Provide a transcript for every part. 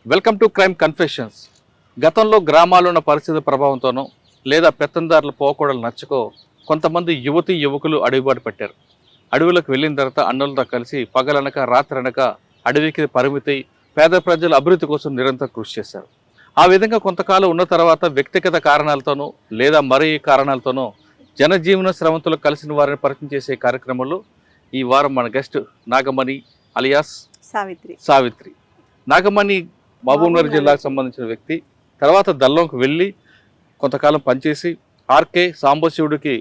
Welcome to crime confessions. గతంలో గ్రామాల్లో ఉన్న పరిస్థితి ప్రభావంతోనో లేదా పెత్తందారుల పోకడలు నచ్చకో కొంతమంది యువతీ యువకులు అడవిబాటు పెట్టారు. అడవులకు వెళ్ళిన తర్వాత అన్నులతో కలిసి పగలనక రాత్రనక అడవికి పరిమితి పేద ప్రజల అభివృద్ధి కోసం నిరంతరం కృషి చేశారు. ఆ విధంగా కొంతకాలం ఉన్న తర్వాత వ్యక్తిగత కారణాలతోనో లేదా మరే కారణాలతోనో జనజీవన శ్రమంతులు కలిసిన వారిని పరిచయం చేసే కార్యక్రమంలో ఈ వారం మన గెస్ట్ నాగమణి అలియాస్ సావిత్రి. నాగమణి మహబూబ్నగర్ జిల్లాకు సంబంధించిన వ్యక్తి. తర్వాత దల్లంకు వెళ్ళి కొంతకాలం పనిచేసి ఆర్కే సాంబశివుడికి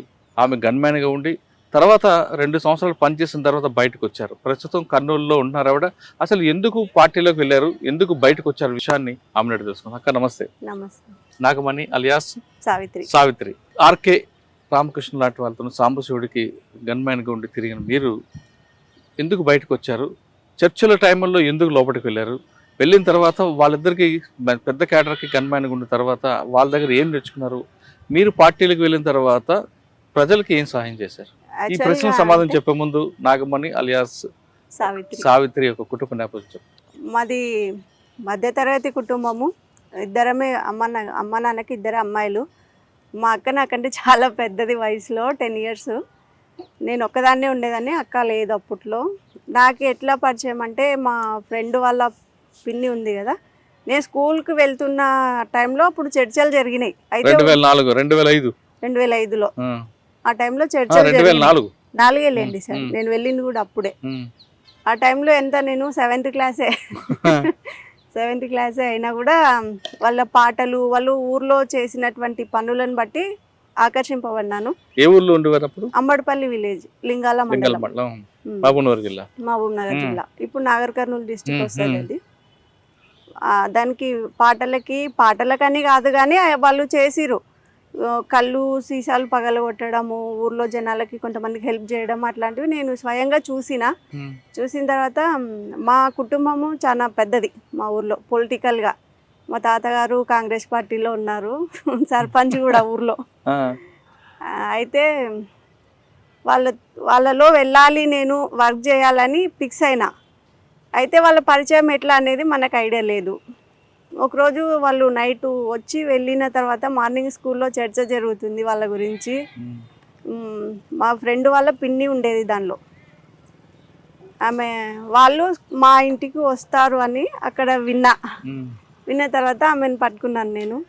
ఆమె గన్మ్యాన్గా ఉండి తర్వాత 2 సంవత్సరాలు పనిచేసిన తర్వాత బయటకు వచ్చారు. ప్రస్తుతం కర్నూలులో ఉంటున్నారు ఆవిడ. అసలు ఎందుకు పార్టీలోకి వెళ్ళారు, ఎందుకు బయటకు వచ్చారు విషయాన్ని ఆమె అడిగి తెలుసుకున్నాం. అక్క నమస్తే. నాగమణి అలియాస్ సావిత్రి. ఆర్కే రామకృష్ణ లాంటి వాళ్ళతో సాంబశివుడికి గన్మ్యాన్గా ఉండి తిరిగిన మీరు ఎందుకు బయటకు వచ్చారు? చర్చల టైంలో ఎందుకు లోపలికి వెళ్ళారు? వెళ్ళిన తర్వాత వాళ్ళిద్దరికి పెద్ద క్యాడర్కి గన్మ్యాన్గా ఉన్న తర్వాత వాళ్ళ దగ్గర ఏం నేర్చుకున్నారు? మీరు పార్టీలకు వెళ్ళిన తర్వాత ప్రజలకి ఏం సహాయం చేశారు? ఈ ప్రశ్న సమాధానం చెప్పే ముందు నాగమణి అలియాస్ సావిత్రి యొక్క కుటుంబ నేపథ్యం చెప్పు. మాది మధ్యతరగతి కుటుంబము. ఇద్దరమే అమ్మ నాన్నకి 2 అమ్మాయిలు. మా అక్క నాకంటే చాలా పెద్దది వయసులో 10 ఇయర్స్. నేను ఒక్కదాన్నే ఉండేదాన్ని, అక్క లేదు అప్పట్లో. నాకు ఎట్లా పరిచయం అంటే మా ఫ్రెండ్ వాళ్ళ పిన్ని ఉంది కదా, నేను స్కూల్కి వెళ్తున్న టైంలో అప్పుడు చర్చలు జరిగినాయి. అయితే 2005లో ఆ టైంలో చర్చలు 4 లేండి సార్, నేను వెళ్ళింది కూడా అప్పుడే. ఆ టైంలో ఎంత నేను 7th క్లాసే అయినా కూడా వాళ్ళ పాటలు, వాళ్ళు ఊర్లో చేసినటువంటి పనులను బట్టి ఆకర్షింపబడినాను. ఏ ఊర్లో ఉండేవారు అప్పుడు? అంబడిపల్లి విలేజ్, లింగాల మండలం, మహబూబ్నగర్ జిల్లా. ఇప్పుడు నాగర్ కర్నూలు డిస్ట్రిక్ట్ వస్తుంది అది. దానికి పాటలకని కాదు కానీ వాళ్ళు చేసిరు. కళ్ళు సీసాలు పగలగొట్టడము, ఊర్లో జనాలకి కొంతమందికి హెల్ప్ చేయడం, అట్లాంటివి నేను స్వయంగా చూసిన తర్వాత మా కుటుంబము చాలా పెద్దది మా ఊర్లో పొలిటికల్గా. మా తాతగారు కాంగ్రెస్ పార్టీలో ఉన్నారు, సర్పంచ్ కూడా ఊర్లో. అయితే వాళ్ళలో వెళ్ళాలి, నేను వర్క్ చేయాలని ఫిక్స్ అయినా. అయితే వాళ్ళ పరిచయం ఎట్లా అనేది మనకు ఐడియా లేదు. ఒకరోజు వాళ్ళు నైట్ వచ్చి వెళ్ళిన తర్వాత మార్నింగ్ స్కూల్లో చర్చ జరుగుతుంది వాళ్ళ గురించి. మా ఫ్రెండ్ వాళ్ళ పిన్ని ఉండేది దానిలో. వాళ్ళు మా ఇంటికి వస్తారు అని అక్కడ విన్న తర్వాత ఆమెను పట్టుకున్నాను.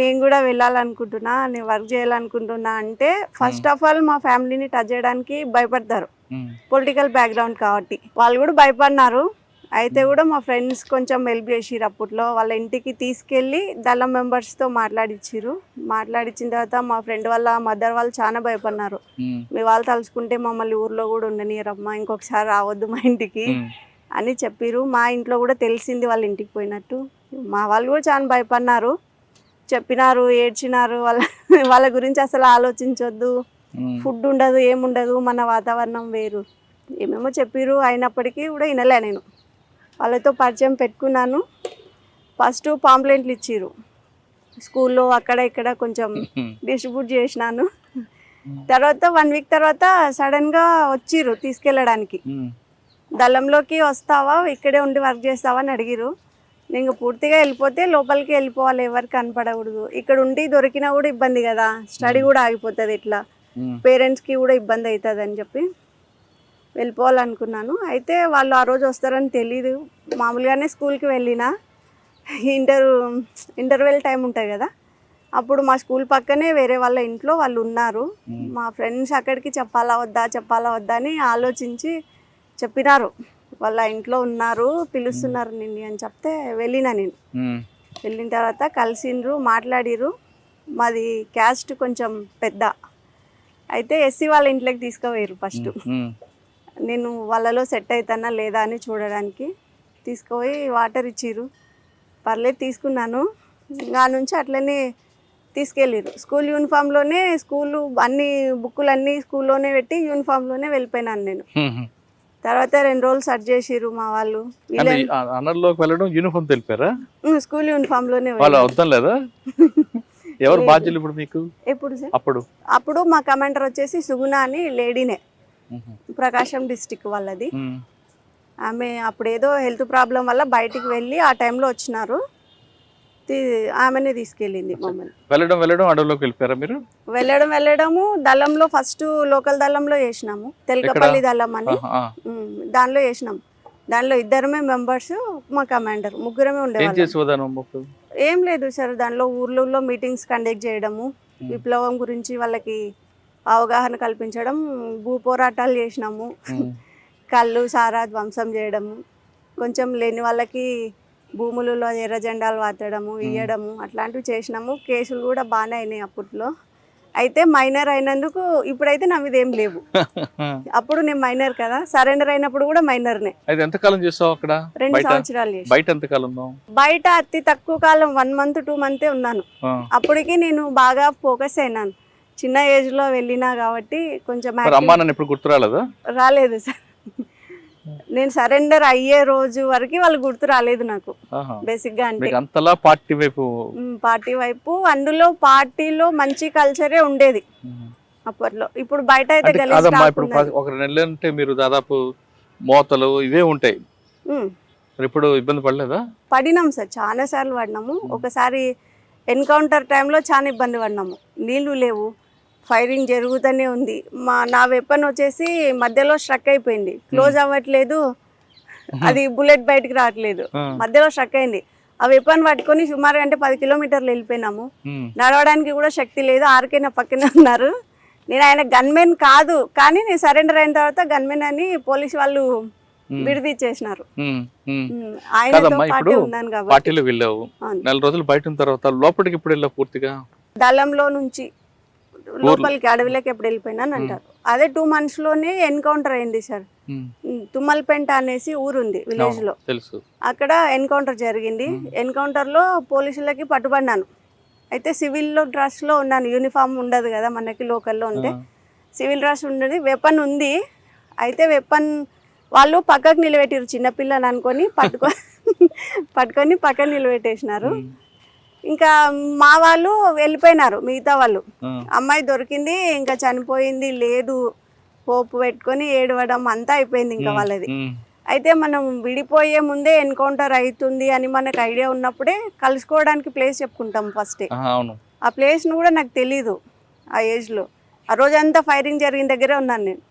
నేను కూడా వెళ్ళాలనుకుంటున్నా, నేను వర్క్ చేయాలనుకుంటున్నా అంటే ఫస్ట్ ఆఫ్ ఆల్ మా ఫ్యామిలీని టచ్ చేయడానికి భయపడతారు, పొలిటికల్ బ్యాక్గ్రౌండ్ కాబట్టి. వాళ్ళు కూడా భయపడినారు. అయితే కూడా మా ఫ్రెండ్స్ కొంచెం హెల్ప్ చేసిరు. అప్పట్లో వాళ్ళ ఇంటికి తీసుకెళ్ళి దళం మెంబర్స్తో మాట్లాడించిన తర్వాత మా ఫ్రెండ్ వాళ్ళ మదర్ వాళ్ళు చాలా భయపడినారు. మీ వాళ్ళు తలుచుకుంటే మమ్మల్ని ఊర్లో కూడా ఉండనియరమ్మా, ఇంకొకసారి రావద్దు మా ఇంటికి అని చెప్పిరు. మా ఇంట్లో కూడా తెలిసింది వాళ్ళ ఇంటికి పోయినట్టు. మా వాళ్ళు కూడా చాలా భయపడినారు, చెప్పినారు, ఏడ్చినారు. వాళ్ళ గురించి అసలు ఆలోచించొద్దు, ఫుడ్ ఉండదు, ఏముండదు, మన వాతావరణం వేరు, ఏమేమో చెప్పిరు. అయినప్పటికీ కూడా వినలే. నేను వాళ్ళతో పరిచయం పెట్టుకున్నాను. ఫస్ట్ పాంప్లెంట్లు ఇచ్చిరు స్కూల్లో, అక్కడ ఇక్కడ కొంచెం డిస్ట్రిబ్యూట్ చేసినాను. తర్వాత 1 వీక్ తర్వాత సడన్గా వచ్చిర్రు తీసుకెళ్ళడానికి. దళంలోకి వస్తావా, ఇక్కడే ఉండి వర్క్ చేస్తావా అని అడిగిరు. నేను పూర్తిగా వెళ్ళిపోతే లోపలికి వెళ్ళిపోవాలి, ఎవరికి కనపడకూడదు. ఇక్కడ ఉండి దొరికినా కూడా ఇబ్బంది కదా, స్టడీ కూడా ఆగిపోతుంది, ఇట్లా పేరెంట్స్కి కూడా ఇబ్బంది అవుతుంది అని చెప్పి వెళ్ళిపోవాలనుకున్నాను. అయితే వాళ్ళు ఆ రోజు వస్తారని తెలీదు. మామూలుగానే స్కూల్కి వెళ్ళిన ఇంటర్వెల్ టైం ఉంటుంది కదా, అప్పుడు మా స్కూల్ పక్కనే వేరే వాళ్ళ ఇంట్లో వాళ్ళు ఉన్నారు. మా ఫ్రెండ్స్ అక్కడికి చెప్పాలా వద్దా అని ఆలోచించి చెప్పినారు. వాళ్ళ ఇంట్లో ఉన్నారు, పిలుస్తున్నారు నిన్ను అని చెప్తే వెళ్ళిన. నేను వెళ్ళిన తర్వాత కలిసిండ్రు, మాట్లాడిరు. మాది క్యాస్ట్ కొంచెం పెద్ద, అయితే ఎస్సీ వాళ్ళ ఇంట్లోకి తీసుకుపోయారు. ఫస్ట్ నేను వాళ్ళలో సెట్ అవుతానా లేదా అని చూడడానికి తీసుకుపోయి వాటర్ ఇచ్చిర్రు. పర్లేదు తీసుకున్నాను. ఇంకా నుంచి అట్లనే తీసుకెళ్ళిరు. స్కూల్ యూనిఫామ్లోనే, అన్ని బుక్కులన్నీ స్కూల్లోనే పెట్టి యూనిఫామ్లోనే వెళ్ళిపోయినాను నేను. తర్వాత 2 రోజులు సెర్చ్ చేసిర్రు మా వాళ్ళు. స్కూల్ యూనిఫామ్లోనే. ఎవరు బాధ్యులు ఇప్పుడు మీకు? అప్పుడు మా కమాండర్ వచ్చేసి సుగుణ అని లేడీనే, ప్రకాశం డిస్టిక్ వాళ్ళది. ఆమె అప్పుడు ఏదో హెల్త్ ప్రాబ్లం వల్ల బయటికి వెళ్ళి ఆ టైంలో వచ్చినారు. ఆమెనే తీసుకెళ్ళింది మమ్మల్ని. వెళ్ళడం అడవిలోకి వెళ్ళిపోయారా మీరు? వెళ్ళడము దళంలో ఫస్ట్ లోకల్ దళంలో చేసినాము, తెలకపల్లి దళం అని. దానిలో చేసినాం. దానిలో 2 మెంబర్స్, మా కమాండర్, ముగ్గురమే ఉండేవాళ్ళం. ఏం లేదు సార్, దానిలో ఊర్లలో మీటింగ్స్ కండక్ట్ చేయడము, విప్లవం గురించి వాళ్ళకి అవగాహన కల్పించడం, భూ పోరాటాలు చేసినాము, కళ్ళు సారా ధ్వంసం చేయడము, కొంచెం లేని వాళ్ళకి భూములలో ఎర్ర జెండాలు వాతడము, ఇయ్యడము, అట్లాంటివి చేసినాము. కేసులు కూడా బాగానే అయినాయి అప్పట్లో. అయితే మైనర్ అయినందుకు ఇప్పుడైతే నా మీద ఏం లేవు. అప్పుడు నేను మైనర్ కదా, సరెండర్ అయినప్పుడు కూడా మైనర్నే. ఎంతకాలం చేసావు అక్కడ? 2 సంవత్సరాలు చేసి. బయట ఎంతకాలం? బయట అతి తక్కువ కాలం 1 month 2 months ఉన్నాను. అప్పటికి నేను బాగా ఫోకస్ అయినాను. చిన్న ఏజ్ లో వెళ్ళినా కాబట్టి కొంచెం ఎప్పుడు గుర్తు రాలేదా? రాలేదు సార్. నేను సరెండర్ అయ్యే రోజు వరకు వాళ్ళు గుర్తు రాలేదు నాకు. బేసిక్ గా అంటే అంతలా పార్టీ వైపు అందులో పార్టీలో మంచి కల్చరే ఉండేది అప్పట్లో. ఇప్పుడు బయట అయితే ఒక 2 నెలలు అంటే మీరు దాదాపు మోతలు ఇవే ఉంటాయి. ఇప్పుడు ఇబ్బంది పడలేదా? పడినాం సార్, చాలా సార్లు పడినాము. ఒకసారి ఎన్కౌంటర్ టైంలో చాలా ఇబ్బంది పడినాము. నీళ్లు లేవు, ఫైరింగ్ జరుగుతూనే ఉంది. నా వెపన్ వచ్చేసి మధ్యలో స్ట్రక్ అయిపోయింది, క్లోజ్ అవ్వట్లేదు, అది బుల్లెట్ బయటికి రావట్లేదు, మధ్యలో స్ట్రక్ అయింది. ఆ వెపన్ పట్టుకొని సుమారు అంటే 10 kilometers వెళ్ళిపోయినాము. నడవడానికి కూడా శక్తి లేదు. ఆర్కే నా పక్కనే ఉన్నారు. నేను ఆయన గన్మెన్ కాదు, కానీ నేను సరెండర్ అయిన తర్వాత గన్మెన్ అని పోలీసు వాళ్ళు విడిదిచ్చేసినారు. ఆయనతో పాటే ఉన్నాను కాబట్టి. 4 రోజులు బయట ఉన్న తర్వాత లోపలికి ఇప్పుడు వెళ్ళావు పూర్తిగా? దళంలో నుంచి లోపలికి అడవిలోకి ఎప్పుడు వెళ్ళిపోయినాను అంటారు. అదే 2 months లోనే ఎన్కౌంటర్ అయింది సార్. తుమ్మల్పెంట అనేసి ఊరుంది విలేజ్ లో, అక్కడ ఎన్కౌంటర్ జరిగింది. ఎన్కౌంటర్ లో పోలీసులకి పట్టుబడినాను. అయితే సివిల్ డ్రెస్ లో ఉన్నాను, యూనిఫామ్ ఉండదు కదా మనకి లోకల్లో ఉంటే. సివిల్ డ్రెస్ ఉండేది, వెపన్ ఉంది. అయితే వెపన్ వాళ్ళు పక్కకు నిలబెట్టారు, చిన్నపిల్లని అనుకొని పట్టుకొని పక్కన నిలబెట్టేసినారు. ఇంకా మా వాళ్ళు వెళ్ళిపోయినారు, మిగతా వాళ్ళు. అమ్మాయి దొరికింది, ఇంకా చనిపోయింది లేదు, హోప్ పెట్టుకొని ఏడవడం అంతా అయిపోయింది ఇంకా వాళ్ళది. అయితే మనం విడిపోయే ముందే ఎన్కౌంటర్ అవుతుంది అని మనకు ఐడియా ఉన్నప్పుడే కలుసుకోవడానికి ప్లేస్ చెప్పుకుంటాం ఫస్టే. ఆ ప్లేస్ను కూడా నాకు తెలీదు ఆ ఏజ్లో. ఆ రోజంతా ఫైరింగ్ జరిగిన దగ్గరే ఉన్నాను నేను.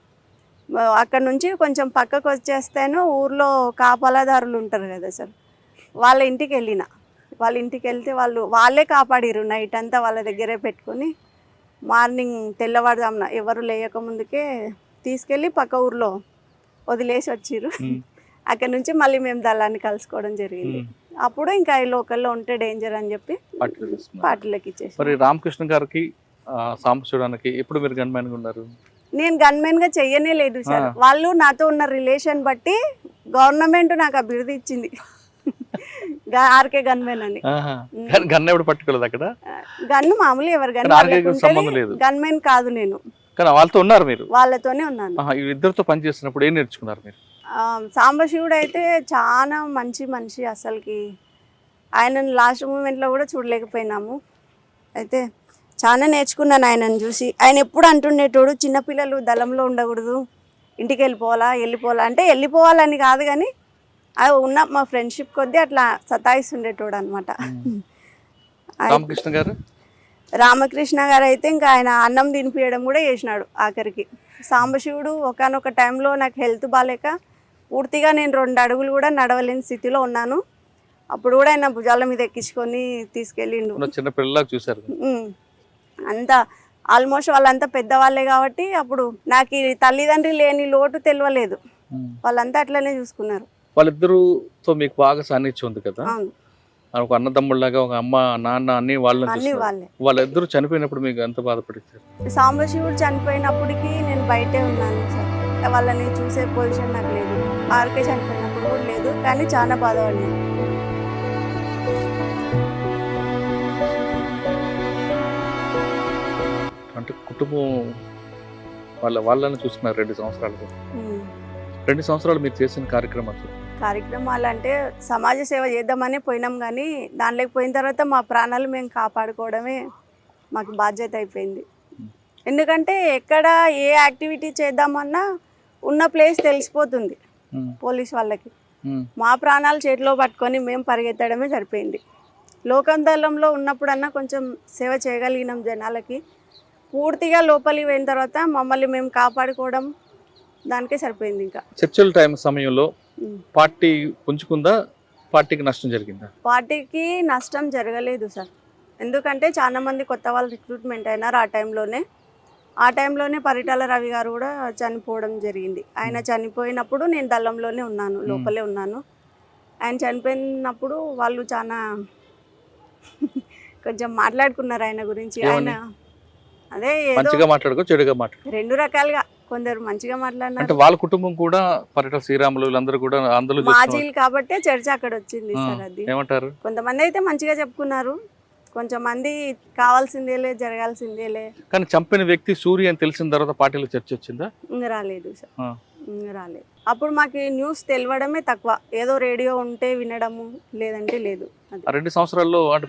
అక్కడ నుంచి కొంచెం పక్కకు వచ్చేస్తాను, ఊర్లో కాపలాదారులు ఉంటారు కదా సార్, వాళ్ళ ఇంటికి వెళ్ళిన. వాళ్ళ ఇంటికి వెళ్తే వాళ్ళే కాపాడిరు. నైట్ అంతా వాళ్ళ దగ్గరే పెట్టుకొని మార్నింగ్ తెల్లవారుజామున ఎవరు లేయక ముందుకే తీసుకెళ్ళి పక్క ఊర్లో వదిలేసి వచ్చిర్రు. అక్కడ నుంచి మళ్ళీ మేము దళాన్ని కలుసుకోవడం జరిగింది. అప్పుడు ఇంకా ఈ లోకల్లో ఉంటే డేంజర్ అని చెప్పి పార్టీలోకి ఇచ్చేసి. మరి రామకృష్ణ గారికి సాంబశివుడానికి ఎప్పుడు మీరు గన్మెన్ గా ఉన్నారు? నేను గన్మెన్ గా చెయ్యనే లేదు సార్. వాళ్ళు నాతో ఉన్న రిలేషన్ బట్టి గవర్నమెంట్ నాకు అభివృద్ధి ఇచ్చింది, ఆర్కే గన్మెన్ అని. గన్ ఎవరు పట్టుకోలేదు అక్కడ? గన్ను మామూలు ఎవరు గన్మెన్ కాదు నేను. వాళ్ళతో ఉన్నారు మీరు? వాళ్ళతోనే ఉన్నాను. ఇద్దరితో పని చేస్తున్నప్పుడు ఏం నేర్చుకున్నారు మీరు? సాంబశివుడు అయితే చాలా మంచి మనిషి అసలుకి. ఆయనను లాస్ట్ మూమెంట్లో కూడా చూడలేకపోయినాము. అయితే చాలా నేర్చుకున్నాను ఆయనను చూసి. ఆయన ఎప్పుడు అంటుండేటోడు, చిన్నపిల్లలు దళంలో ఉండకూడదు, ఇంటికి వెళ్ళిపోవాలా అంటే వెళ్ళిపోవాలని కాదు, కానీ అది ఉన్న మా ఫ్రెండ్షిప్ కొద్దీ అట్లా సతాయిస్తుండేటోడు అనమాట. రామకృష్ణ గారు అయితే ఇంకా ఆయన అన్నం తినిపించడం కూడా చేసినాడు ఆఖరికి. సాంబశివుడు ఒకానొక టైంలో నాకు హెల్త్ బాగాలేక పూర్తిగా నేను 2 అడుగులు కూడా నడవలేని స్థితిలో ఉన్నాను. అప్పుడు కూడా ఆయన భుజాల మీద ఎక్కించుకొని తీసుకెళ్ళిండు. చూసారు అంతా ఆల్మోస్ట్ వాళ్ళంతా పెద్దవాళ్ళే కాబట్టి అప్పుడు నాకు ఈ తల్లిదండ్రి లేని లోటు తెలియలేదు. వాళ్ళంతా అట్లనే చూసుకున్నారు. వాళ్ళిద్దరుతో మీకు బాగా సాన్నిధ్యం ఉంది కదా, ఒక అన్నదమ్ముళ్ళగా, ఒక అమ్మ నాన్న అన్ని వాళ్ళిద్దరు చనిపోయినప్పుడు మీకు ఎంత బాధపడింది? సాంబశివుడు చనిపోయినప్పటికీ నేను బయటే ఉన్నాను సార్. వాళ్ళని చూసే పొజిషన్ నాకు లేదు. ఆర్కే చనిపోయినప్పుడు కూడా లేదు, కానీ చాలా బాధపడినాను. అంటే కుటుంబం వాళ్ళని చూసుకున్నారు 2 సంవత్సరాలు. 2 సంవత్సరాలు మీరు చేసిన కార్యక్రమాలు అంటే సమాజ సేవ చేద్దామని పోయినాం, కానీ దానిలోకి పోయిన తర్వాత మా ప్రాణాలు మేము కాపాడుకోవడమే మాకు బాధ్యత అయిపోయింది. ఎందుకంటే ఎక్కడ ఏ యాక్టివిటీ చేద్దామన్నా ఉన్న ప్లేస్ తెలిసిపోతుంది. పోలీస్ వాళ్ళకి. మా ప్రాణాలు చేతిలో పట్టుకొని మేము పరిగెత్తడమే సరిపోయింది. లోకంతలంలో ఉన్నప్పుడన్నా కొంచెం సేవ చేయగలిగినాం జనాలకి. పూర్తిగా లోపలికి పోయిన తర్వాత మమ్మల్ని మేము కాపాడుకోవడం దానికే సరిపోయింది. ఇంకా చర్చల టైం సమయంలో పార్టీ పుంజుకుందా, పార్టీకి నష్టం జరిగిందా? పార్టీకి నష్టం జరగలేదు సార్. ఎందుకంటే చాలా మంది కొత్త వాళ్ళు రిక్రూట్మెంట్ అయినారు ఆ టైంలోనే పరిటాల రవి గారు కూడా చనిపోవడం జరిగింది. ఆయన చనిపోయినప్పుడు నేను దళంలోనే ఉన్నాను, లోపలే ఉన్నాను. ఆయన చనిపోయినప్పుడు వాళ్ళు చాలా కొంచెం మాట్లాడుకున్నారు ఆయన గురించి. ఆయన అదే మంచిగా మాట్లాడుకో చెడుగా మాట్లాడు, రెండు రకాలుగా, కొందరు మంచిగా మాట్లాడినారు. అంటే వాళ్ళ కుటుంబం కూడా పరిటాల శ్రీరాములు వీళ్ళందరూ కూడా అందులో మాజీలు కాబట్టే చర్చ అక్కడ వచ్చింది సార్. అది ఏమంటారు, కొంతమంది అయితే మంచిగా చెప్పుకున్నారు, కొంచెం మంది కావాల్సిందేలే జరగాల్సిందేలే. కానీ చంపిన వ్యక్తి సూర్య అని తెలిసిన తర్వాత పార్టీలో చర్చ వచ్చిందా? ఇంకా రాలేదు సార్, ఇంకా రాలేదు. అప్పుడు మాకు న్యూస్ తెలియడమే తక్కువ, ఏదో రేడియో ఉంటే వినడము, లేదంటే లేదు. 2 సంవత్సరాల్లో అంటే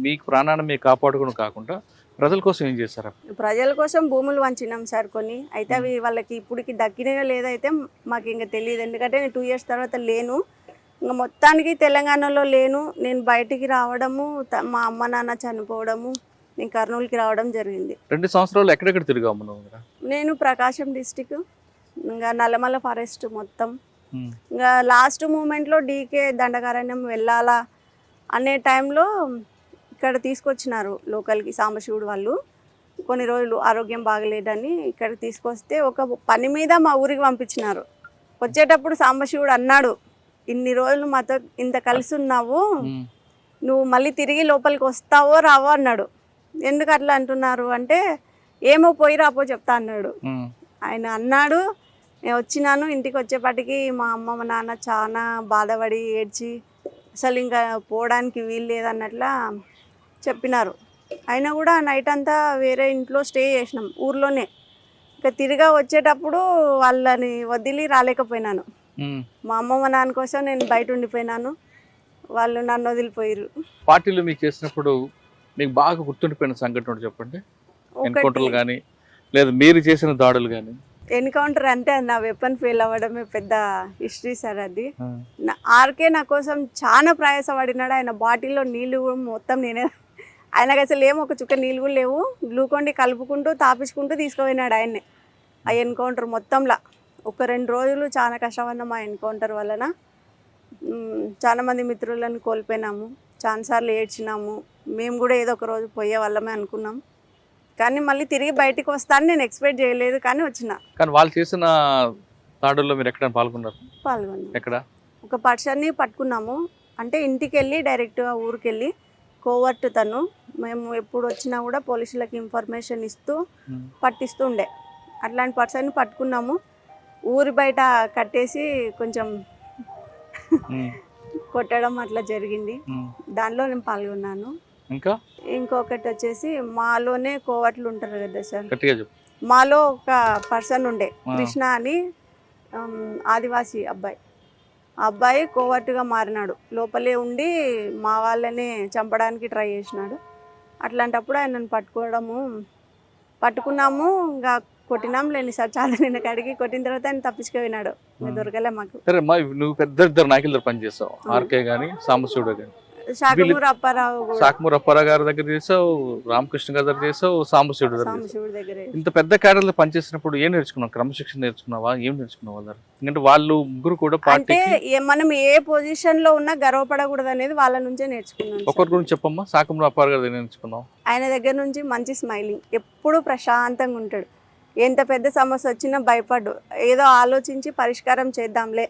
మీకు ప్రాణాన్ని మీకు కాపాడుకోవడం కాకుండా ప్రజల కోసం ఏం చేశారు? ప్రజల కోసం భూములు వంచినాం సార్ కొన్ని. అయితే అవి వాళ్ళకి ఇప్పటికి దక్కినాయో లేదైతే మాకు ఇంకా తెలియదు. ఎందుకంటే నేను 2 years తర్వాత లేను, ఇంకా మొత్తానికి తెలంగాణలో లేను. నేను బయటికి రావడము, మా అమ్మ నాన్న చనిపోవడము, నేను కర్నూలుకి రావడం జరిగింది. 2 సంవత్సరాలు ఎక్కడెక్కడ తిరిగాము నువ్వు? నేను ప్రకాశం డిస్టిక్, ఇంకా నల్లమల్ల ఫారెస్ట్ మొత్తం. ఇంకా లాస్ట్ మూమెంట్లో డీకే దండకారణ్యం వెళ్ళాలా అనే టైంలో ఇక్కడ తీసుకొచ్చినారు లోకల్కి సాంబశివుడు వాళ్ళు. కొన్ని రోజులు ఆరోగ్యం బాగలేదని ఇక్కడికి తీసుకొస్తే ఒక పని మీద మా ఊరికి పంపించినారు. వచ్చేటప్పుడు సాంబశివుడు అన్నాడు, ఇన్ని రోజులు మాతో ఇంత కలిసి ఉన్నావు, నువ్వు మళ్ళీ తిరిగి లోపలికి వస్తావో రావో అన్నాడు. ఎందుకు అట్లా అంటున్నారు అంటే, ఏమో పోయి రాపో చెప్తా అన్నాడు. ఆయన అన్నాడు, నేను వచ్చినాను. ఇంటికి వచ్చేపాటికి మా అమ్మ మా నాన్న చాలా బాధపడి ఏడ్చి అసలు ఇంకా పోవడానికి వీలు లేదన్నట్లా చెప్పినారు. అయినా కూడా నైట్ అంతా వేరే ఇంట్లో స్టే చేసినాం ఊర్లోనే. ఇంకా తిరిగా వచ్చేటప్పుడు వాళ్ళని వదిలి రాలేకపోయినాను. మా అమ్మ మా నాన్న కోసం నేను బయట ఉండిపోయినాను, వాళ్ళు నన్ను వదిలిపోయారు. పార్టీలో మీకు చేసినప్పుడు మీకు బాగా గుర్తుండిపోయిన సంఘటన చెప్పండి. ఎన్కౌంటర్లు కానీ లేదా మీరు చేసిన దాడులు కానీ? ఎన్కౌంటర్ అంటే నా వెపన్ ఫెయిల్ అవ్వడమే పెద్ద హిస్టరీ సార్. అది ఆర్కే నా కోసం చాలా ప్రయాసపడినాడు. ఆయన బాటిల్లో నీళ్ళు మొత్తం నేనే, ఆయనకు అసలు ఏమో ఒక చుక్క నీళ్ళు కూడా లేవు, గ్లూకోండి కలుపుకుంటూ తాపించుకుంటూ తీసుకుపోయినాడు ఆయన్నే. ఆ ఎన్కౌంటర్ మొత్తంలో ఒక 2 రోజులు చాలా కష్టపడినాం. ఆ ఎన్కౌంటర్ వలన చాలా మంది మిత్రులను కోల్పోయినాము, చాలాసార్లు ఏడ్చినాము. మేము కూడా ఏదో ఒక రోజు పోయే వాళ్ళమే అనుకున్నాం, కానీ మళ్ళీ తిరిగి బయటికి వస్తాను నేను ఎక్స్పెక్ట్ చేయలేదు, కానీ వచ్చిన. కానీ వాళ్ళు చేసిన దాడుల్లో మీరు ఎక్కడ పాల్గొన్నారు? పాల్గొన్నాం. ఎక్కడ? ఒక పర్సన్ని పట్టుకున్నాము, అంటే ఇంటికి వెళ్ళి డైరెక్ట్గా ఊరికి వెళ్ళి కోవర్ట్ తను. మేము ఎప్పుడు వచ్చినా కూడా పోలీసులకు ఇన్ఫర్మేషన్ ఇస్తూ పట్టిస్తూ ఉండే. అట్లాంటి పర్సన్ని పట్టుకున్నాము, ఊరి బయట కట్టేసి కొంచెం కొట్టడం అట్లా జరిగింది. దానిలో నేను పాల్గొన్నాను. ఇంకొకటి వచ్చేసి మాలోనే కోవట్లు ఉంటారు కదా సార్, మాలో ఒక పర్సన్ ఉండే కృష్ణ అని, ఆదివాసీ అబ్బాయి. ఆ అబ్బాయి కోవట్టుగా మారినాడు, లోపలే ఉండి మా వాళ్ళని చంపడానికి ట్రై చేసినాడు. అట్లాంటప్పుడు ఆయనను పట్టుకున్నాము, ఇంకా కొట్టినాం లేని సార్. చాలా నిన్న కడిగి కొట్టిన తర్వాత ఆయన తప్పించుకుపోయినాడు, ఇంకా దొరకలే మాకు. నువ్వు ఇద్దరు నాయకులు పనిచేస్తావు, ఆర్కే గానీ సాంబశివుడు గానీ. శాఖమూరు అప్పారావు గారి దగ్గర చేసావు, రామకృష్ణ గారి దగ్గర చేసావు, సాంబశివుడు దగ్గర. ఇంత పెద్ద క్యాడర్లో పనిచేసినప్పుడు ఏం నేర్చుకున్నావు? క్రమశిక్షణ నేర్చుకున్నావా? ఏం నేర్చుకున్నావు? ఎందుకంటే వాళ్ళు ముగ్గురు కూడా అంటే మనం ఏ పొజిషన్ లో ఉన్నా గర్వపడకూడదు అనేది వాళ్ళ నుంచే నేర్చుకున్నాను. ఒకరి గురించి చెప్పమ్మా. శాఖమూరు అప్పారావు గారి నేర్చుకున్నావు? ఆయన దగ్గర నుంచి మంచి స్మైలింగ్, ఎప్పుడు ప్రశాంతంగా ఉంటాడు. ఎంత పెద్ద సమస్య వచ్చినా భయపడ్డు, ఏదో ఆలోచించి పరిష్కారం చేద్దాంలే.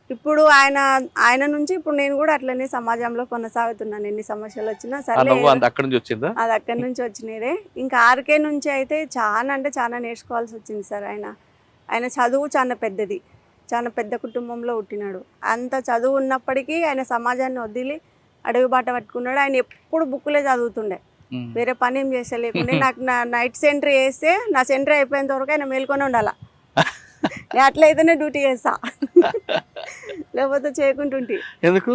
ఇప్పుడు ఆయన నుంచి ఇప్పుడు నేను కూడా అట్లనే సమాజంలో కొనసాగుతున్నాను. ఎన్ని సమస్యలు వచ్చినా సరే అది అక్కడి నుంచి వచ్చినదే. ఇంకా ఆర్కే నుంచి అయితే చాలా అంటే చాలా నేర్చుకోవాల్సి వచ్చింది సార్. ఆయన చదువు చాలా పెద్దది, చాలా పెద్ద కుటుంబంలో పుట్టినాడు. అంత చదువు ఉన్నప్పటికీ ఆయన సమాజాన్ని వదిలి అడవి బాట పట్టుకున్నాడు. ఆయన ఎప్పుడు బుక్కులే చదువుతుండే, వేరే పని ఏం చేసేలేకుండే. నాకు నా నైట్ సెంట్రీ వేస్తే నా సెంట్రీ అయిపోయేంత వరకు ఆయన మేల్కొని ఉండాల. నేను అట్లయితేనే డ్యూటీ చేస్తా, లేకపోతే చేయకుంటుంటే ఎందుకు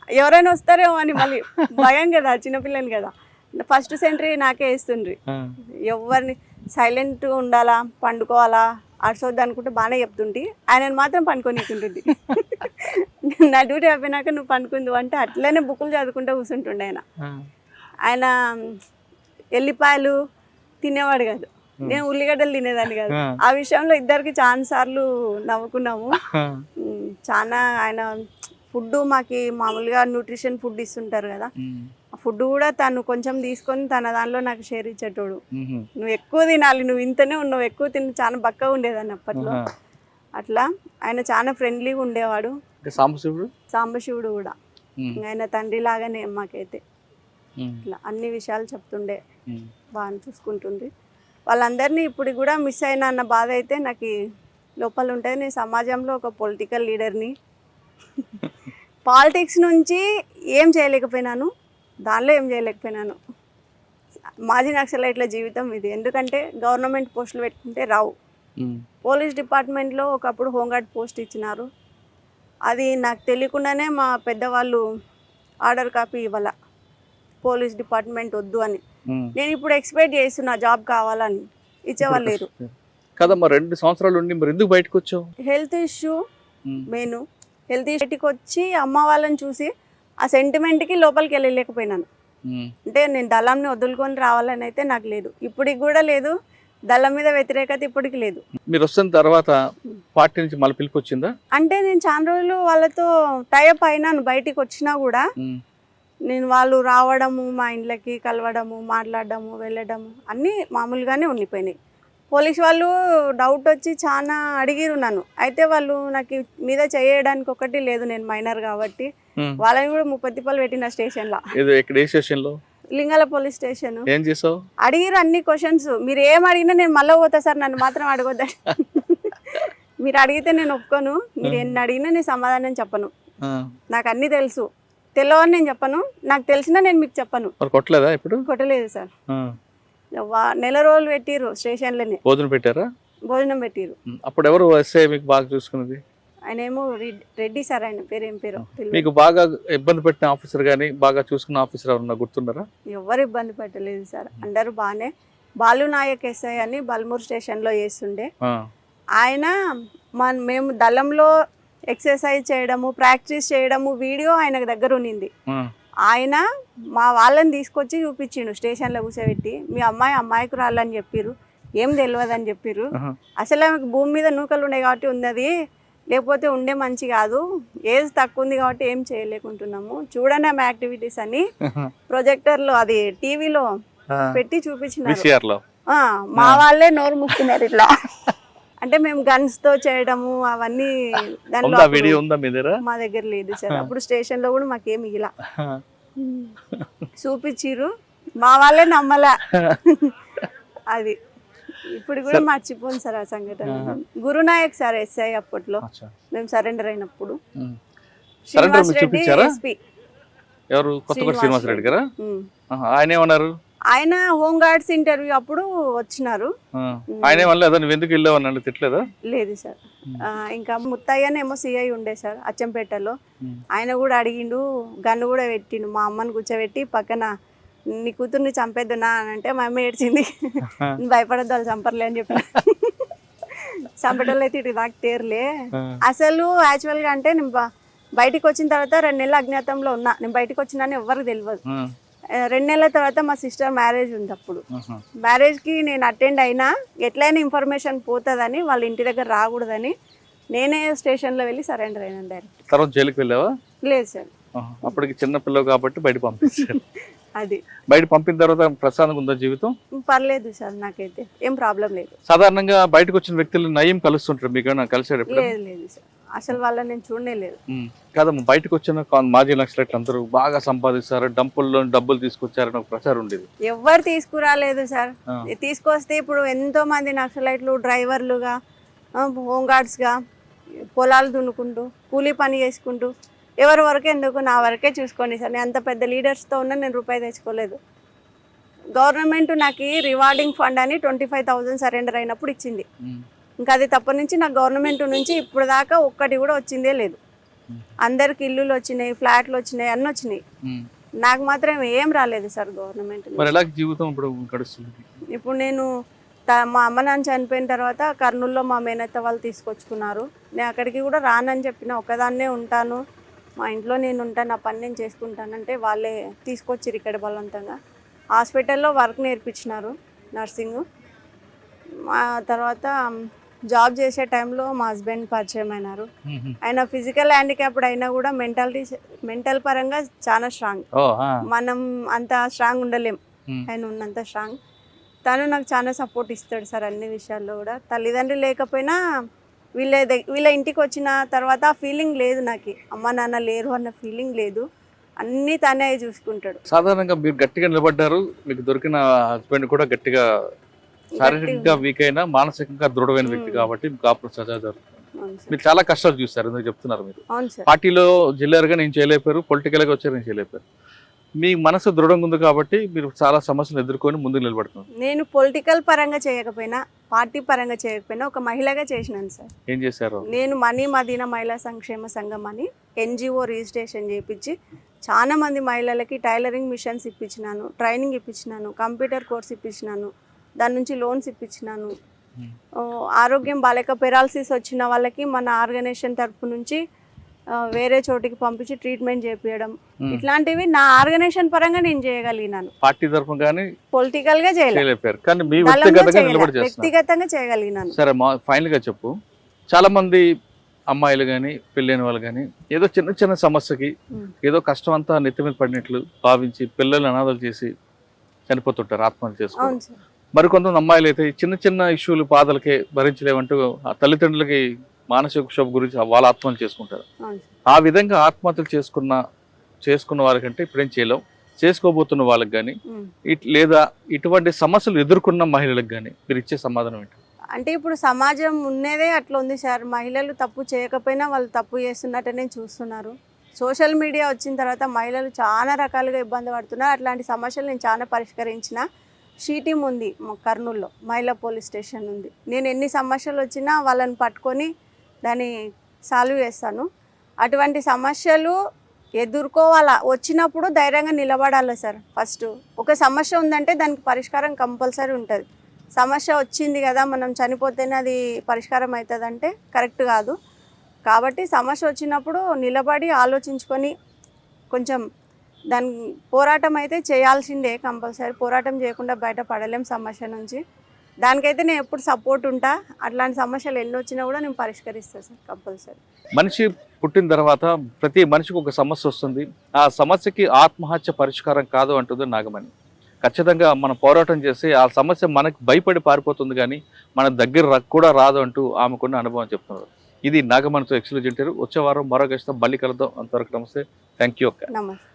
ఎవరైనా వస్తారేమో అని మళ్ళీ భయం కదా, చిన్నపిల్లని కదా. ఫస్ట్ సెంట్రీ నాకే వేస్తుండ్రి, ఎవరిని సైలెంట్ ఉండాలా, పండుకోవాలా, అరసొద్దు అనుకుంటే బాగానే చెప్తుంటే ఆయనను మాత్రం పండుకొనికుంటుంది. నా డ్యూటీ అయిపోయినాక నువ్వు పండుకుందు అంటే అట్లనే బుక్కులు చదువుకుంటూ కూర్చుంటుండే ఆయన. ఆయన ఎల్లిపాయలు తినేవాడు కాదు, నేను ఉల్లిగడ్డలు తినేదాన్ని కాదు. ఆ విషయంలో ఇద్దరికి చాలా సార్లు నవ్వుకున్నాము. చాలా ఆయన ఫుడ్ మాకి మామూలుగా న్యూట్రిషన్ ఫుడ్ ఇస్తుంటారు కదా, ఆ ఫుడ్ కూడా తను కొంచెం తీసుకొని తన దానిలో నాకు షేర్ ఇచ్చేటోడు. నువ్వు ఎక్కువ తినాలి, నువ్వు ఇంతనే ఉన్నావు, ఎక్కువ తిని చాలా బక్కగా ఉండేదాన్ని అప్పట్లో. అట్లా ఆయన చాలా ఫ్రెండ్లీగా ఉండేవాడు. సాంబశివుడు కూడా ఆయన తండ్రి లాగానే మాకైతే. ఇట్లా అన్ని విషయాలు చెప్తుండే, బాగా చూసుకుంటుంది. వాళ్ళందరినీ ఇప్పుడు కూడా మిస్ అయినా అన్న బాధ అయితే నాకు లోపల ఉంటుంది. నేను సమాజంలో ఒక పొలిటికల్ లీడర్ని, పాలిటిక్స్ నుంచి ఏం చేయలేకపోయినాను, దానిలో ఏం చేయలేకపోయినాను. మాజీ నక్సలైట్ల జీవితం ఇది. ఎందుకంటే గవర్నమెంట్ పోస్టులు పెట్టుకుంటే రావు. పోలీస్ డిపార్ట్మెంట్లో ఒకప్పుడు హోంగార్డ్ పోస్ట్ ఇచ్చినారు, అది నాకు తెలియకుండానే మా పెద్దవాళ్ళు ఆర్డర్ కాపీ ఇవ్వాల, పోలీస్ డిపార్ట్మెంట్ వద్దు అని. నేను ఇప్పుడు ఎక్స్పెక్ట్ చేస్తున్నా జాబ్ కావాలని, ఇచ్చేవాళ్ళు లేరు కదమ్మా. 2 సంవత్సరాలు ఉండి మరి ఎందుకు బయటకు వచ్చావు? Health issue main. హెల్త్ ఇష్యూకి వచ్చి అమ్మ వాళ్ళని చూసి ఆ సెంటిమెంట్కి లోపలికి వెళ్ళలేకపోయినాను. అంటే నేను దళంని వదులుకొని రావాలని అయితే నాకు లేదు, ఇప్పటికి కూడా లేదు. దళం మీద వ్యతిరేకత ఇప్పటికి లేదు. మీరు వస్తున్న తర్వాత పార్టీ నుంచి మళ్ళీ పిలుపు వచ్చిందా? అంటే నేను చాలా రోజులు వాళ్ళతో టైఅప్ అయినాను. బయటికి వచ్చినా కూడా నేను వాళ్ళు రావడము, మా ఇంట్లోకి కలవడము, మాట్లాడడము, వెళ్ళడము అన్నీ మామూలుగానే ఉండిపోయినాయి. పోలీస్ వాళ్ళు డౌట్ వచ్చి చాలా అడిగిరు నన్ను. అయితే వాళ్ళు నాకు మీద చేయడానికి ఒకటి లేదు, నేను మైనర్ కాబట్టి. వాళ్ళని కూడా 30 తిప్పలు పెట్టిన స్టేషన్లో. లింగాల పోలీస్ స్టేషన్. ఏం చేసావు? అడిగిరు అన్ని క్వశ్చన్స్. మీరు ఏం అడిగినా నేను మళ్ళీ పోతా సార్, నన్ను మాత్రం అడగొద్దా. మీరు అడిగితే నేను ఒప్పుకోను, మీరు ఎన్ని అడిగినా నేను సమాధానం చెప్పను. నాకు అన్నీ తెలుసు, తెలియని నేను చెప్పను, నాకు తెలిసినా నేను మీకు చెప్పను. కొట్టలేదా? ఇప్పుడు కొట్టలేదు సార్. నెల రోజులు పెట్టిరు స్టేషన్లోనే. భోజనం పెట్టారా? భోజనం పెట్టిరు. అప్పుడు ఎవరు ఎస్ఐ మీకు బాగా చూసుకున్నది? ఆయన ఏమో రెడ్డి సార్, ఆయన పేరు ఏం పేరు. మీకు బాగా ఇబ్బంది పెట్టిన ఆఫీసర్ కానీ బాగా చూసుకున్న ఆఫీసర్ ఎవరన్నా గుర్తున్నారా? ఎవరు ఇబ్బంది పెట్టలేదు సార్, అందరూ బాగానే. బాలు నాయక్ ఎస్ఐ అని బల్మూర్ స్టేషన్లో చేస్తుండే ఆయన. మేము దళంలో ఎక్సర్సైజ్ చేయడము, ప్రాక్టీస్ చేయడము వీడియో ఆయన దగ్గర ఉన్నింది. ఆయన మా వాళ్ళని తీసుకొచ్చి చూపించిండు స్టేషన్లో కూర్చోబెట్టి. మీ అమ్మాయికి రాళ్ళని చెప్పిర్రు, ఏం తెలియదని చెప్పిర్రు. అసలు ఆమెకు భూమి మీద నూకలు ఉన్నాయి కాబట్టి ఉన్నది, లేకపోతే ఉండే మంచి కాదు, ఏజ్ తక్కువ ఉంది కాబట్టి ఏం చేయలేకుంటున్నాము, చూడండి ఆమె యాక్టివిటీస్ అని ప్రొజెక్టర్లో అది టీవీలో పెట్టి చూపించినారు. మా వాళ్ళే నోరు మూస్తున్నారు ఇట్లా. అంటే మేము గన్స్ తో చేయడము అవన్నీ మా దగ్గర లేదు సార్. అప్పుడు స్టేషన్ లో కూడా మాకేమి ఇలా చూపించిర్రు, మా వాళ్ళే నమ్మలా. అది ఇప్పుడు కూడా మర్చిపోను సార్ ఆ సంఘటన. గురునాయక్ సార్ ఎస్ఐ అప్పట్లో మేము సరెండర్ అయినప్పుడు. శ్రీనివాస్ రెడ్డి ఎస్పీ. శ్రీనివాస్ రెడ్డి గారా? ఆయన ఏమన్నారు? ఆయన హోమ్ గార్డ్స్ ఇంటర్వ్యూ అప్పుడు వచ్చినారు. ఎందుకు వెళ్ళావని తిట్టలేదా? లేదు సార్. ఇంకా ముత్తయ్యనేమో సిఐ ఉండే సార్ అచ్చంపేటలో, ఆయన కూడా అడిగిండు, గన్ను కూడా పెట్టిండు. మా అమ్మని కూర్చోబెట్టి పక్కన నీ కూతుర్ని చంపేద్దునా అని అంటే మా అమ్మ ఏడ్చింది. భయపడద్దు, వాళ్ళు చంపర్లే అని చెప్పిన. చంపేటోళ్ళు అయితే ఇటు నాకు తేరులే. అసలు యాక్చువల్గా అంటే నేను బయటికి వచ్చిన తర్వాత 2 నెలలు అజ్ఞాతంలో ఉన్నా. నేను బయటకు వచ్చినాను ఎవరికి తెలియదు. 2 నెలల తర్వాత మా సిస్టర్ మ్యారేజ్ ఉంది. అప్పుడు మ్యారేజ్కి నేను అటెండ్ అయినా, ఎట్లయినా ఇన్ఫర్మేషన్ పోతుందని, వాళ్ళ ఇంటి దగ్గర రాకూడదని నేనే స్టేషన్లో వెళ్ళి సరెండర్ అయినా డైరెక్ట్. తర్వాత జైలుకి వెళ్ళావా? లేదు సార్, అప్పటికి చిన్న పిల్లలు కాబట్టి బయట పంపించారు. అది బయట పంపిన తర్వాత ప్రశాంతంగా ఉందా జీవితం? పర్లేదు సార్, నాకైతే ఏం ప్రాబ్లం లేదు. సాధారణంగా బయటకు వచ్చిన వ్యక్తులు నయం కలుస్తుంటారు, మీకు కలిసాడు? లేదు లేదు సార్, అసలు వాళ్ళని నేను చూడనే లేదు. కాదమ్మా, బయటకు వచ్చిన మాజీ నక్సలైట్లు అందరూ బాగా సంపాదిస్తారు, డంపుల్లో డబ్బులు తీసుకొచ్చారని ఒక ప్రచారం ఉండేది. ఎవరు తీసుకురాలేదు సార్. తీసుకొస్తే ఇప్పుడు ఎంతో మంది నక్సలైట్లు డ్రైవర్లుగా, హోమ్ గార్డ్స్గా పొలాలు దున్నుకుంటూ కూలీ పని చేసుకుంటూ, ఎవరి వరకే ఎందుకు, నా వరకే చూసుకోండి సార్. నేను అంత పెద్ద లీడర్స్తో ఉన్నా, నేను రూపాయి తెచ్చుకోలేదు. గవర్నమెంట్ నాకు రివార్డింగ్ ఫండ్ అని 25,000 సరెండర్ అయినప్పుడు ఇచ్చింది. ఇంకా అది తప్ప నుంచి నాకు గవర్నమెంట్ నుంచి ఇప్పుడు దాకా ఒక్కటి కూడా వచ్చిందే లేదు. అందరికి ఇల్లులు వచ్చినాయి, ఫ్లాట్లు వచ్చినాయి, అన్నీ వచ్చినాయి. నాకు మాత్రం ఏం రాలేదు సార్ గవర్నమెంట్. జీవితం ఇప్పుడు నేను మా అమ్మ నాన్న చనిపోయిన తర్వాత కర్నూలులో మా మేనత్త వాళ్ళు తీసుకొచ్చుకున్నారు. నేను అక్కడికి కూడా రానని చెప్పిన, ఒక్కదాన్నే ఉంటాను, మా ఇంట్లో నేను ఉంటాను, నా పని నేను చేసుకుంటానంటే వాళ్ళే తీసుకొచ్చిరు ఇక్కడ బలవంతంగా. హాస్పిటల్లో వర్క్ నేర్పించినారు, నర్సింగ్. ఆ తర్వాత జాబ్ చేసే టైంలో మా హస్బెండ్ పరిచయం అయినారు. ఆయన ఫిజికల్ హ్యాండిక్యాప్డ్ అయినా కూడా మెంటల్ పరంగా చాలా స్ట్రాంగ్. మనం అంత స్ట్రాంగ్ ఉండలేం, ఆయన ఉన్నంత స్ట్రాంగ్. తను నాకు చాలా సపోర్ట్ ఇస్తాడు సార్ అన్ని విషయాల్లో కూడా. తల్లిదండ్రులు లేకపోయినా వీళ్ళ ఇంటికి వచ్చిన తర్వాత ఆ ఫీలింగ్ లేదు నాకు, అమ్మ నాన్న లేరు అన్న ఫీలింగ్ లేదు. అన్నీ తనే చూసుకుంటాడు. సాధారణంగా మీరు గట్టిగా నిలబడ్డారు, మీకు దొరికిన హస్బెండ్ కూడా గట్టిగా శారీరకంగా వీక్ అయినా మానసికంగా దృఢమైన వ్యక్తి కాబట్టి మీకు కాపురం సజా జరుగుతుంది. మీరు చాలా కష్టాలు చూస్తారు, ఎందుకు చెప్తున్నారు. మీరు పార్టీలో జిల్లాగా నేను చేయలేపారు, పొలిటికల్గా వచ్చారు నేను చేయలేపారు. మీ మనసు దృఢంగా ఉంది కాబట్టి మీరు చాలా సమస్యలు ఎదుర్కొని ముందుకు నిలబడుతున్నారు. నేను పొలిటికల్ పరంగా చేయకపోయినా, పార్టీ పరంగా చేయకపోయినా ఒక మహిళగా చేసినాను సార్. ఏం చేశారు? నేను మనీ మదీనా మహిళా సంక్షేమ సంఘం అని NGO రిజిస్ట్రేషన్ చేయించి చాలా మంది మహిళలకి టైలరింగ్ మిషన్స్ ఇప్పించినాను, ట్రైనింగ్ ఇప్పించినాను, కంప్యూటర్ కోర్స్ ఇప్పించినాను, దాని నుంచి లోన్స్ ఇప్పించినాను. ఆరోగ్యం బాలేక పెరాలసిస్ వచ్చిన వాళ్ళకి మన ఆర్గనైజేషన్ తరపు నుంచి వేరే చోటికి పంపించి ట్రీట్మెంట్ చేపించడం, ఇట్లాంటివి నా ఆర్గనైజేషన్ పరంగా నేను చేయగలిగినాను. పార్టీ తరఫున కానీ పొలిటికల్ గా చేయలేపారు, కానీ మీ వ్యక్తిగతంగా చేయగలిగినాను. సరే, ఫైనల్ గా చెప్పు. చాలా మంది అమ్మాయిలు కానీ పెళ్ళైన వాళ్ళు కానీ ఏదో చిన్న చిన్న సమస్యకి ఏదో కష్టం అంతా నెత్తి మీద పడినట్లు భావించి పిల్లలు అనాథలు చేసి చనిపోతుంటారు, ఆత్మహత్య చేసుకోవాలి. మరికొంతమంది అమ్మాయిలు అయితే చిన్న చిన్న ఇష్యూలు బాధలకే భరించలేమంటూ ఆ తల్లిదండ్రులకి మానసిక క్షోభ గురించి వాళ్ళ ఆత్మహత్యలు చేసుకుంటారు. ఆ విధంగా ఆత్మహత్యలు చేసుకున్న వాళ్ళకంటే ఇప్పుడేం చేయలేం, చేసుకోబోతున్న వాళ్ళకి కానీ లేదా ఇటువంటి సమస్యలు ఎదుర్కొన్న మహిళలకు కానీ మీరు ఇచ్చే సమాధానం ఏంటి? అంటే ఇప్పుడు సమాజం ఉన్నదే అట్లా ఉంది సార్. మహిళలు తప్పు చేయకపోయినా వాళ్ళు తప్పు చేస్తున్నట్టనే చూస్తున్నారు. సోషల్ మీడియా వచ్చిన తర్వాత మహిళలు చాలా రకాలుగా ఇబ్బంది పడుతున్నారు. అట్లాంటి సమస్యలు నేను చాలా పరిష్కరించిన. టీం ఉంది కర్నూలులో, మహిళా పోలీస్ స్టేషన్ ఉంది. నేను ఎన్ని సమస్యలు వచ్చినా వాళ్ళని పట్టుకొని దాన్ని సాల్వ్ చేస్తాను. అటువంటి సమస్యలు ఎదుర్కోవాలా, వచ్చినప్పుడు ధైర్యంగా నిలబడాలి సార్. ఫస్ట్ ఒక సమస్య ఉందంటే దానికి పరిష్కారం కంపల్సరీ ఉంటుంది. సమస్య వచ్చింది కదా మనం చనిపోతేనే అది పరిష్కారం అవుతుందంటే కరెక్ట్ కాదు. కాబట్టి సమస్య వచ్చినప్పుడు నిలబడి ఆలోచించుకొని కొంచెం దాని పోరాటం అయితే చేయాల్సిందే కంపల్సరీ. పోరాటం చేయకుండా బయటపడలేం సమస్య నుంచి. దానికైతే నేను ఎప్పుడు సపోర్ట్ ఉంటా. అట్లాంటి సమస్యలు ఎన్ని వచ్చినా కూడా నేను పరిష్కరిస్తాను సార్ కంపల్సరీ. మనిషి పుట్టిన తర్వాత ప్రతి మనిషికి ఒక సమస్య వస్తుంది. ఆ సమస్యకి ఆత్మహత్య పరిష్కారం కాదు అంటుంది నాగమణి. ఖచ్చితంగా మనం పోరాటం చేసి ఆ సమస్య మనకు భయపడి పారిపోతుంది, కానీ మన దగ్గర కూడా రాదు అంటూ ఆమెకున్న అనుభవం చెప్తున్నారు. ఇది నాగమణితో ఎక్స్క్లూజివ్ ఇంటర్వ్యూ. వచ్చే వారం మరో గెస్ట్తో మళ్ళీ కలుద్దాం. అంతవరకు నమస్తే, థ్యాంక్ యూ అక్క. నమస్తే.